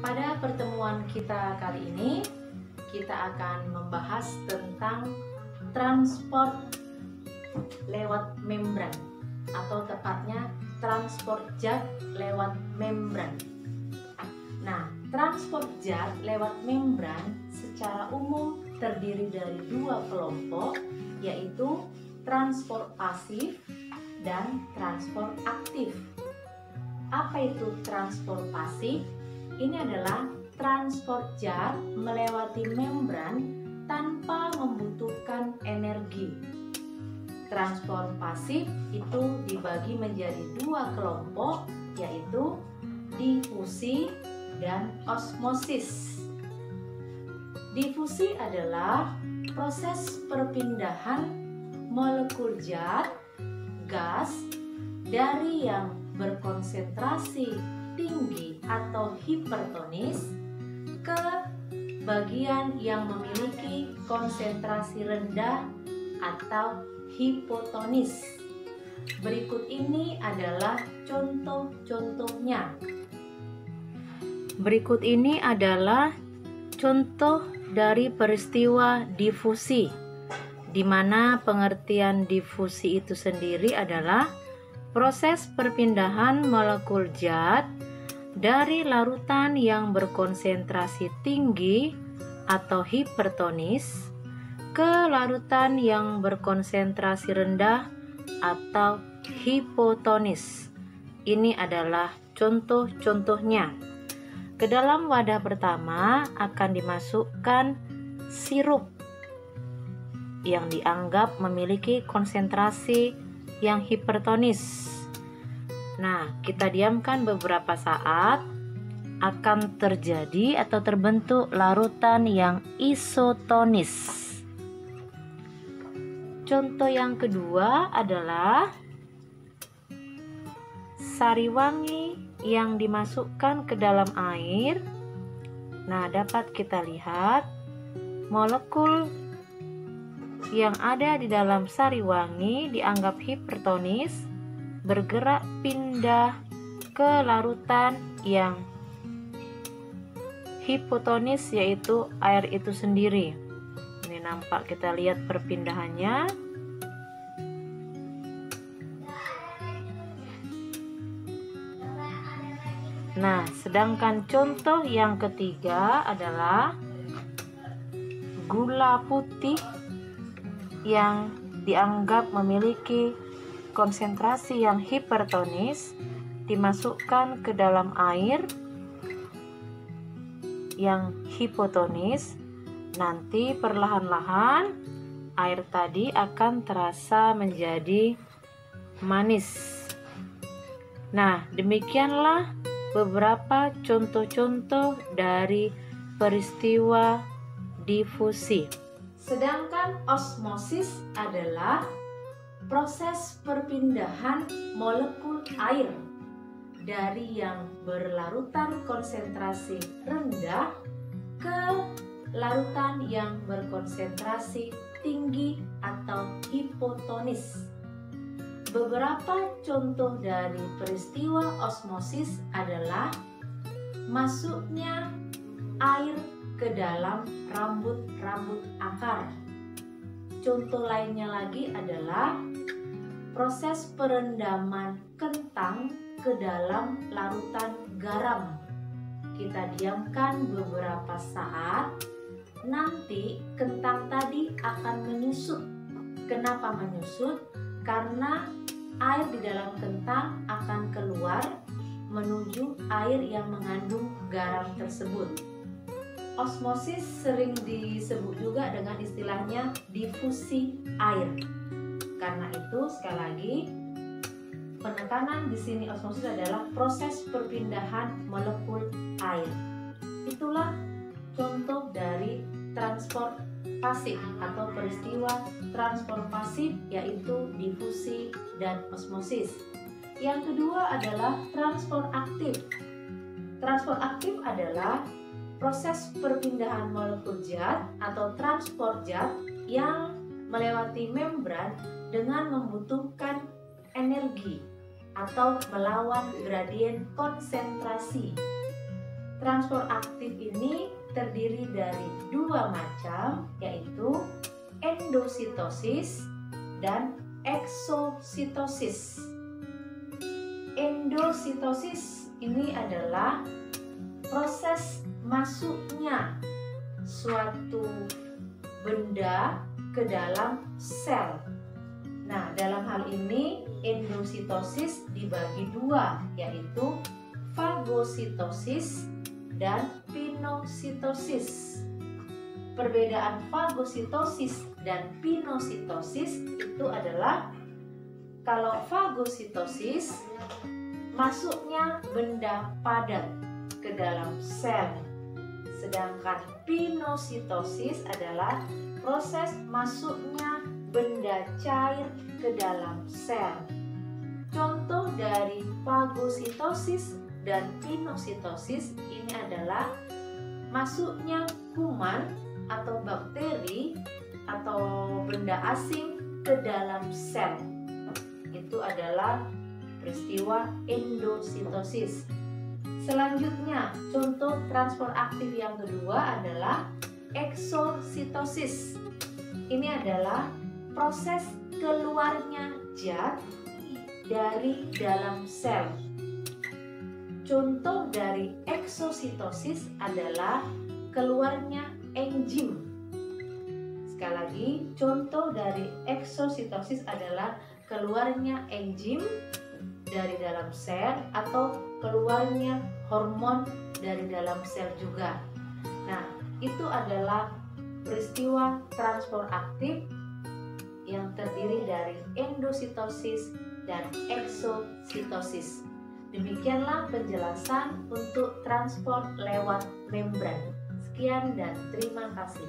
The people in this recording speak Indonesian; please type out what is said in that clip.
Pada pertemuan kita kali ini, kita akan membahas tentang transport lewat membran, atau tepatnya transport zat lewat membran. Nah, transport zat lewat membran secara umum terdiri dari dua kelompok, yaitu transport pasif dan transport aktif. Apa itu transport pasif? Ini adalah transport zat melewati membran tanpa membutuhkan energi. Transport pasif itu dibagi menjadi dua kelompok, yaitu difusi dan osmosis. Difusi adalah proses perpindahan molekul zat, gas, dari yang berkonsentrasi tinggi atau hipertonis ke bagian yang memiliki konsentrasi rendah atau hipotonis. Berikut ini adalah contoh-contohnya. Berikut ini adalah contoh dari peristiwa difusi, di mana pengertian difusi itu sendiri adalah proses perpindahan molekul zat dari larutan yang berkonsentrasi tinggi atau hipertonis ke larutan yang berkonsentrasi rendah atau hipotonis. Ini adalah contoh-contohnya. Ke dalam wadah pertama akan dimasukkan sirup yang dianggap memiliki konsentrasi yang hipertonis. Nah, kita diamkan beberapa saat, akan terjadi atau terbentuk larutan yang isotonis. Contoh yang kedua adalah sari wangi yang dimasukkan ke dalam air. Nah, dapat kita lihat molekul yang ada di dalam sari wangi dianggap hipertonis, bergerak pindah ke larutan yang hipotonis, yaitu air itu sendiri. Ini nampak, kita lihat perpindahannya. Nah, sedangkan contoh yang ketiga adalah gula putih yang dianggap memiliki konsentrasi yang hipertonis dimasukkan ke dalam air yang hipotonis. Nanti perlahan-lahan air tadi akan terasa menjadi manis. Nah, demikianlah beberapa contoh-contoh dari peristiwa difusi. Sedangkan osmosis adalah proses perpindahan molekul air dari yang berlarutan konsentrasi rendah ke larutan yang berkonsentrasi tinggi atau hipotonis. Beberapa contoh dari peristiwa osmosis adalah masuknya air ke dalam rambut-rambut akar. Contoh lainnya lagi adalah proses perendaman kentang ke dalam larutan garam. Kita diamkan beberapa saat, nanti kentang tadi akan menyusut. Kenapa menyusut? Karena air di dalam kentang akan keluar menuju air yang mengandung garam tersebut. Osmosis sering disebut juga dengan istilahnya difusi air. Karena itu, sekali lagi, penekanan di sini osmosis adalah proses perpindahan molekul air. Itulah contoh dari transport pasif atau peristiwa transport pasif, yaitu difusi dan osmosis. Yang kedua adalah transport aktif. Transport aktif adalah proses perpindahan molekul zat atau transport zat yang melewati membran dengan membutuhkan energi atau melawan gradien konsentrasi. Transport aktif ini terdiri dari dua macam, yaitu endositosis dan eksositosis. Endositosis ini adalah proses masuknya suatu benda ke dalam sel. Nah, dalam hal ini endositosis dibagi dua, yaitu fagositosis dan pinositosis. Perbedaan fagositosis dan pinositosis itu adalah kalau fagositosis masuknya benda padat ke dalam sel, sedangkan pinositosis adalah proses masuknya benda cair ke dalam sel. Contoh dari fagositosis dan pinositosis ini adalah masuknya kuman atau bakteri atau benda asing ke dalam sel. Itu adalah peristiwa endositosis. Selanjutnya, contoh transport aktif yang kedua adalah eksositosis. Ini adalah proses keluarnya zat dari dalam sel. Contoh dari eksositosis adalah keluarnya enzim. Sekali lagi, contoh dari eksositosis adalah keluarnya enzim dari dalam sel atau keluarnya hormon dari dalam sel juga. Nah, itu adalah peristiwa transport aktif yang terdiri dari endositosis dan eksositosis. Demikianlah penjelasan untuk transport lewat membran. Sekian dan terima kasih.